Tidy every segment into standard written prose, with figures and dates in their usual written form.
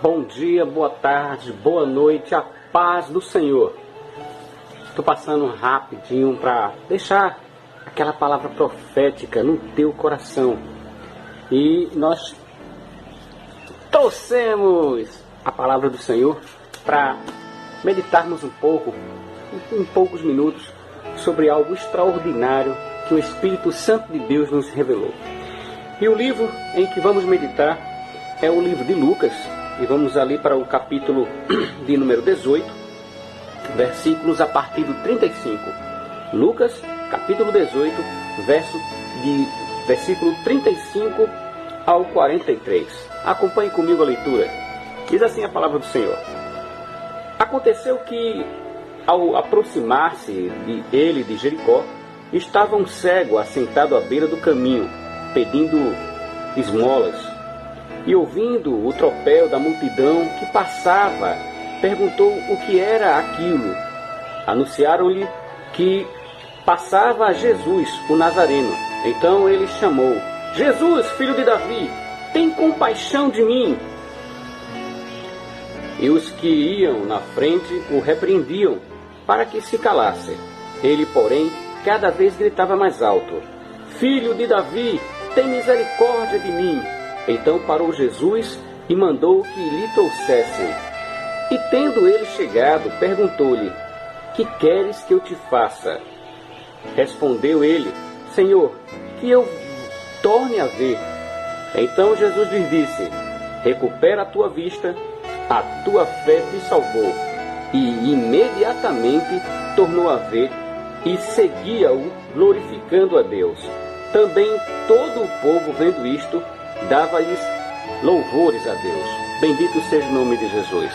Bom dia, boa tarde, boa noite, a paz do Senhor. Estou passando rapidinho para deixar aquela palavra profética no teu coração. E nós trouxemos a palavra do Senhor para meditarmos um pouco, em poucos minutos, sobre algo extraordinário que o Espírito Santo de Deus nos revelou. E o livro em que vamos meditar é o livro de Lucas, e vamos ali para o capítulo de número 18, versículos a partir do 35. Lucas, capítulo 18, versículo 35 ao 43. Acompanhe comigo a leitura. Diz assim a palavra do Senhor. Aconteceu que, ao aproximar-se ele de Jericó, estava um cego assentado à beira do caminho, pedindo esmolas. E ouvindo o tropel da multidão que passava, perguntou o que era aquilo. Anunciaram-lhe que passava Jesus, o Nazareno. Então ele chamou: Jesus, filho de Davi, tem compaixão de mim. E os que iam na frente o repreendiam para que se calasse. Ele, porém, cada vez gritava mais alto: Filho de Davi, tem misericórdia de mim. Então parou Jesus e mandou que lhe trouxessem. E tendo ele chegado, perguntou-lhe: Que queres que eu te faça? Respondeu ele: Senhor, que eu torne a ver. Então Jesus lhe disse: Recupera a tua vista, a tua fé te salvou. E imediatamente tornou a ver e seguia-o, glorificando a Deus. Também todo o povo, vendo isto, dava-lhes louvores a Deus. Bendito seja o nome de Jesus.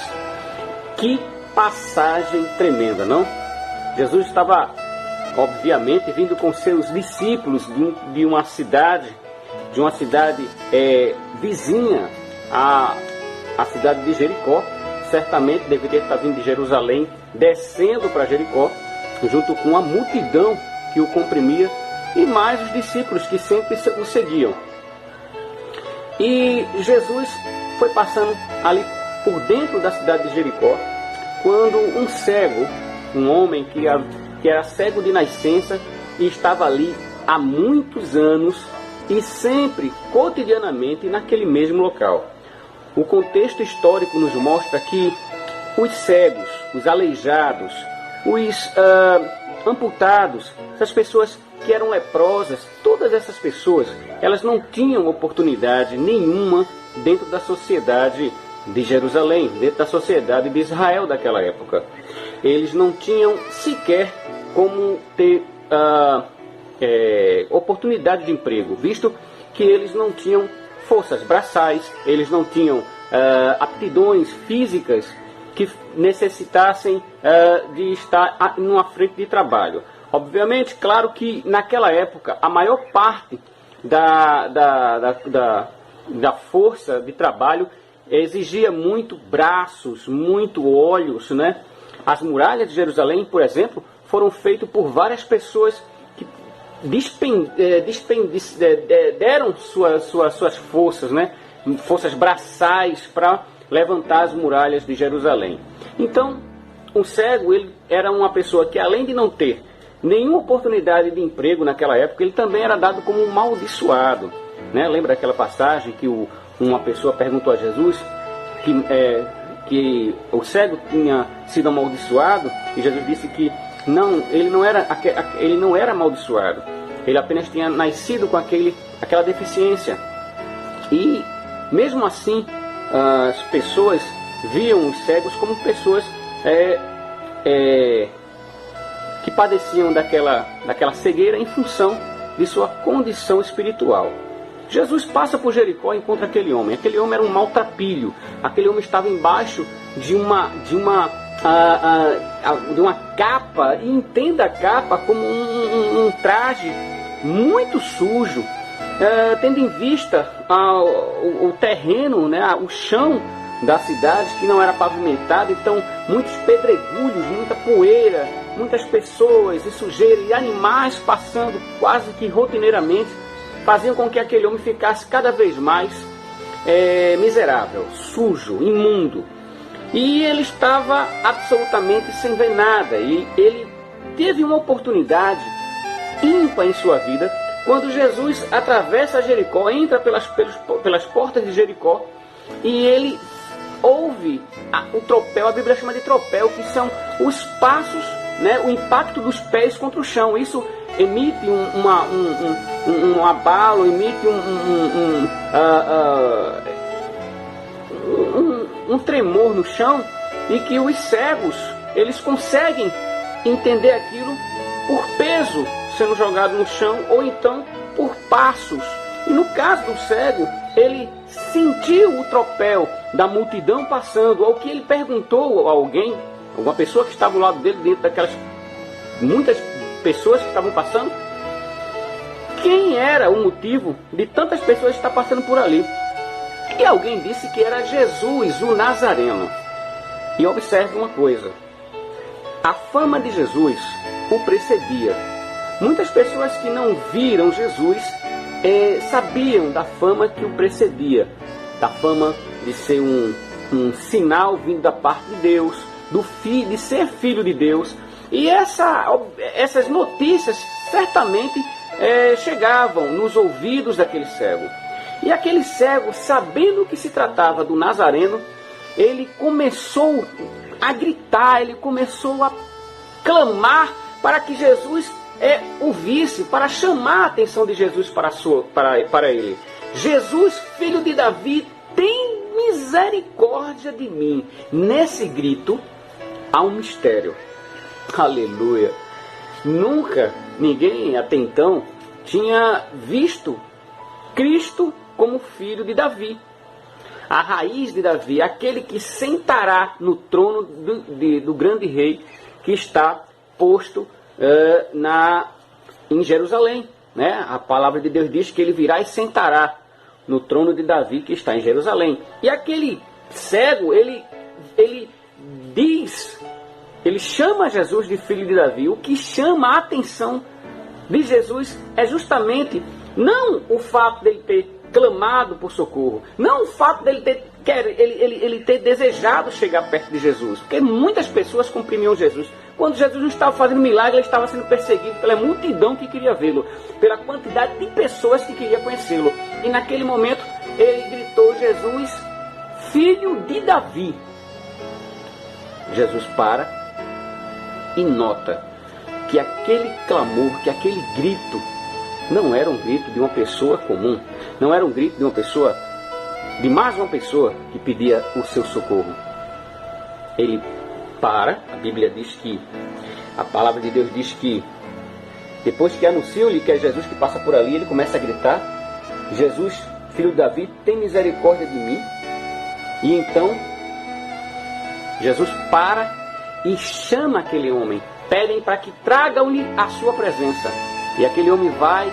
Que passagem tremenda, não? Jesus estava, obviamente, vindo com seus discípulos de uma cidade vizinha à cidade de Jericó. Certamente deveria estar vindo de Jerusalém, descendo para Jericó, junto com a multidão que o comprimia e mais os discípulos que sempre o seguiam. E Jesus foi passando ali por dentro da cidade de Jericó, quando um cego, um homem que era cego de nascença e estava ali há muitos anos e sempre, cotidianamente, naquele mesmo local. O contexto histórico nos mostra que os cegos, os aleijados, os amputados, essas pessoas que eram leprosas, todas essas pessoas, elas não tinham oportunidade nenhuma dentro da sociedade de Jerusalém, dentro da sociedade de Israel daquela época. Eles não tinham sequer como ter oportunidade de emprego, visto que eles não tinham forças braçais, eles não tinham aptidões físicas que necessitassem de estar numa frente de trabalho. Obviamente, claro que naquela época a maior parte da força de trabalho exigia muito braços, muito olhos, né? As muralhas de Jerusalém, por exemplo, foram feitas por várias pessoas que deram suas forças, né? Forças braçais para levantar as muralhas de Jerusalém. Então, o cego, ele era uma pessoa que, além de não ter nenhuma oportunidade de emprego naquela época, ele também era dado como um maldiçoado, né? Lembra aquela passagem que uma pessoa perguntou a Jesus que o cego tinha sido amaldiçoado, e Jesus disse que não, ele não era amaldiçoado, ele apenas tinha nascido com aquela deficiência. E mesmo assim as pessoas viam os cegos como pessoas que padeciam daquela cegueira em função de sua condição espiritual. Jesus passa por Jericó e encontra aquele homem. Aquele homem era um maltrapilho. Aquele homem estava embaixo de uma capa, e entenda a capa como um traje muito sujo, tendo em vista o terreno, né, o chão da cidade que não era pavimentado, então muitos pedregulhos, muita poeira, muitas pessoas e sujeira e animais passando quase que rotineiramente, faziam com que aquele homem ficasse cada vez mais miserável, sujo, imundo. E ele estava absolutamente sem ver nada. E ele teve uma oportunidade ímpar em sua vida quando Jesus atravessa Jericó, entra pelas portas de Jericó, e ele ouve o tropel. A Bíblia chama de tropel, que são os passos, né, o impacto dos pés contra o chão. Isso emite um abalo, emite um tremor no chão, e que os cegos, eles conseguem entender aquilo por peso sendo jogado no chão, ou então por passos. E no caso do cego, ele sentiu o tropel da multidão passando, ao que ele perguntou a alguém, uma pessoa que estava ao lado dele, dentro daquelas muitas pessoas que estavam passando, quem era o motivo de tantas pessoas estar passando por ali. E alguém disse que era Jesus, o Nazareno. E observe uma coisa: a fama de Jesus o precedia. Muitas pessoas que não viram Jesus sabiam da fama que o precedia, da fama de ser um sinal vindo da parte de Deus, de ser filho de Deus. E essas notícias certamente chegavam nos ouvidos daquele cego. E aquele cego, sabendo que se tratava do Nazareno, ele começou a gritar, ele começou a clamar para que Jesus o visse, para chamar a atenção de Jesus para ele. Jesus, filho de Davi, tem misericórdia de mim. Nesse grito há um mistério. Aleluia! Nunca ninguém até então tinha visto Cristo como filho de Davi, a raiz de Davi, aquele que sentará no trono do grande rei que está posto em Jerusalém, né? A palavra de Deus diz que ele virá e sentará no trono de Davi que está em Jerusalém. E aquele cego, ele chama Jesus de filho de Davi. O que chama a atenção de Jesus é justamente não o fato dele ter clamado por socorro, não o fato dele ter desejado chegar perto de Jesus, porque muitas pessoas comprimiam Jesus. Quando Jesus não estava fazendo milagre, ele estava sendo perseguido pela multidão que queria vê-lo, pela quantidade de pessoas que queria conhecê-lo. E naquele momento ele gritou: Jesus, filho de Davi. Jesus para e nota que aquele clamor, que aquele grito não era um grito de uma pessoa comum, não era um grito de mais uma pessoa que pedia o seu socorro. Ele para, a Bíblia diz que, a palavra de Deus diz que, depois que anunciam-lhe que é Jesus que passa por ali, ele começa a gritar: Jesus, filho de Davi, tem misericórdia de mim. E então, Jesus para e chama aquele homem, pedem para que tragam-lhe a sua presença. E aquele homem vai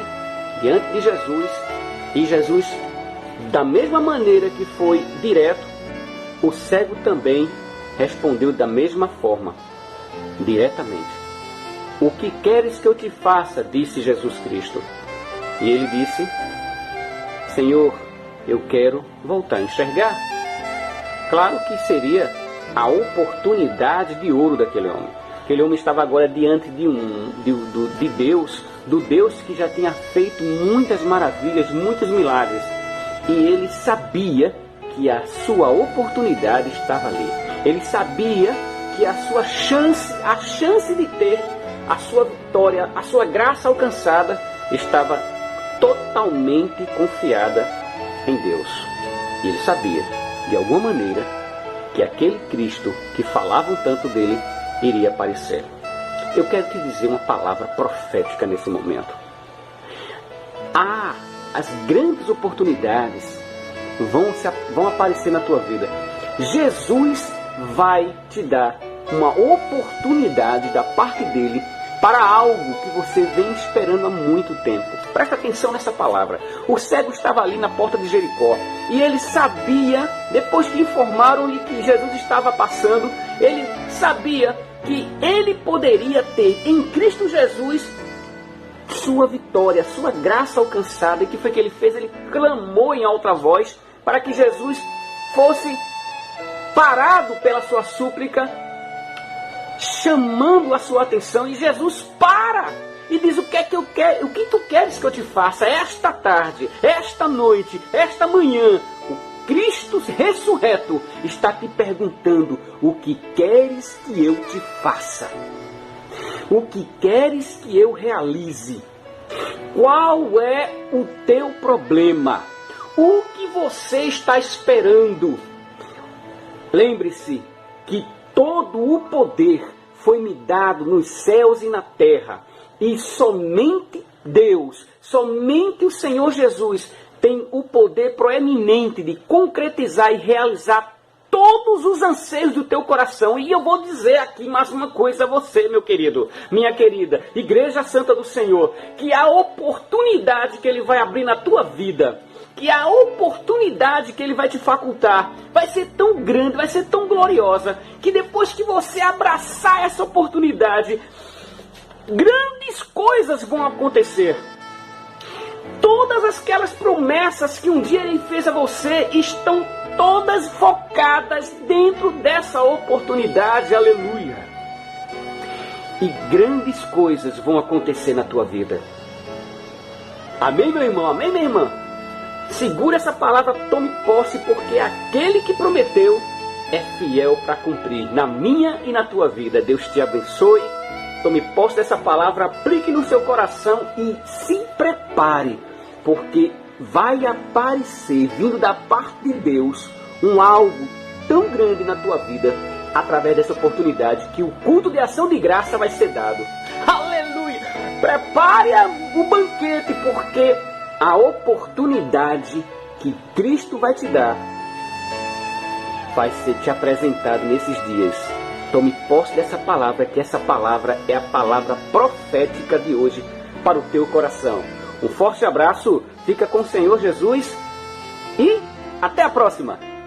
diante de Jesus, e Jesus, da mesma maneira que foi direto, o cego também respondeu da mesma forma, diretamente. O que queres que eu te faça? Disse Jesus Cristo. E ele disse: Senhor, eu quero voltar a enxergar. Claro que seria a oportunidade de ouro daquele homem. Aquele homem estava agora diante de Deus, do Deus que já tinha feito muitas maravilhas, muitos milagres. E ele sabia que a sua oportunidade estava ali. Ele sabia que a sua chance, a chance de ter a sua vitória, a sua graça alcançada, estava totalmente confiada em Deus. E ele sabia, de alguma maneira, que aquele Cristo que falavam tanto dele iria aparecer. Eu quero te dizer uma palavra profética nesse momento. As grandes oportunidades vão aparecer na tua vida. Jesus vai te dar uma oportunidade da parte dele para algo que você vem esperando há muito tempo. Presta atenção nessa palavra. O cego estava ali na porta de Jericó e ele sabia, depois que informaram-lhe que Jesus estava passando, ele sabia que ele poderia ter em Cristo Jesus sua vitória, sua graça alcançada. E o que foi que ele fez? Ele clamou em alta voz para que Jesus fosse parado pela sua súplica, chamando a sua atenção, e Jesus para e diz: o que é que eu quero? O que tu queres que eu te faça esta tarde, esta noite, esta manhã? O Cristo ressurreto está te perguntando: o que queres que eu te faça? O que queres que eu realize? Qual é o teu problema? O que você está esperando? Lembre-se que todo o poder foi me dado nos céus e na terra. E somente Deus, somente o Senhor Jesus tem o poder proeminente de concretizar e realizar todos os anseios do teu coração. E eu vou dizer aqui mais uma coisa a você, meu querido, minha querida, Igreja Santa do Senhor, que a oportunidade que Ele vai abrir na tua vida, que a oportunidade que Ele vai te facultar, vai ser tão grande, vai ser tão gloriosa, que depois que você abraçar essa oportunidade, grandes coisas vão acontecer. Todas aquelas promessas que um dia Ele fez a você estão todas focadas dentro dessa oportunidade, aleluia. E grandes coisas vão acontecer na tua vida. Amém, meu irmão? Amém, minha irmã? Segura essa palavra, tome posse, porque aquele que prometeu é fiel para cumprir na minha e na tua vida. Deus te abençoe. Tome posse dessa palavra, aplique no seu coração e se prepare, porque vai aparecer, vindo da parte de Deus, algo tão grande na tua vida, através dessa oportunidade, que o culto de ação de graça vai ser dado. Aleluia! Prepare o banquete, porque a oportunidade que Cristo vai te dar vai ser te apresentado nesses dias. Tome posse dessa palavra, que essa palavra é a palavra profética de hoje para o teu coração. Um forte abraço, fica com o Senhor Jesus e até a próxima!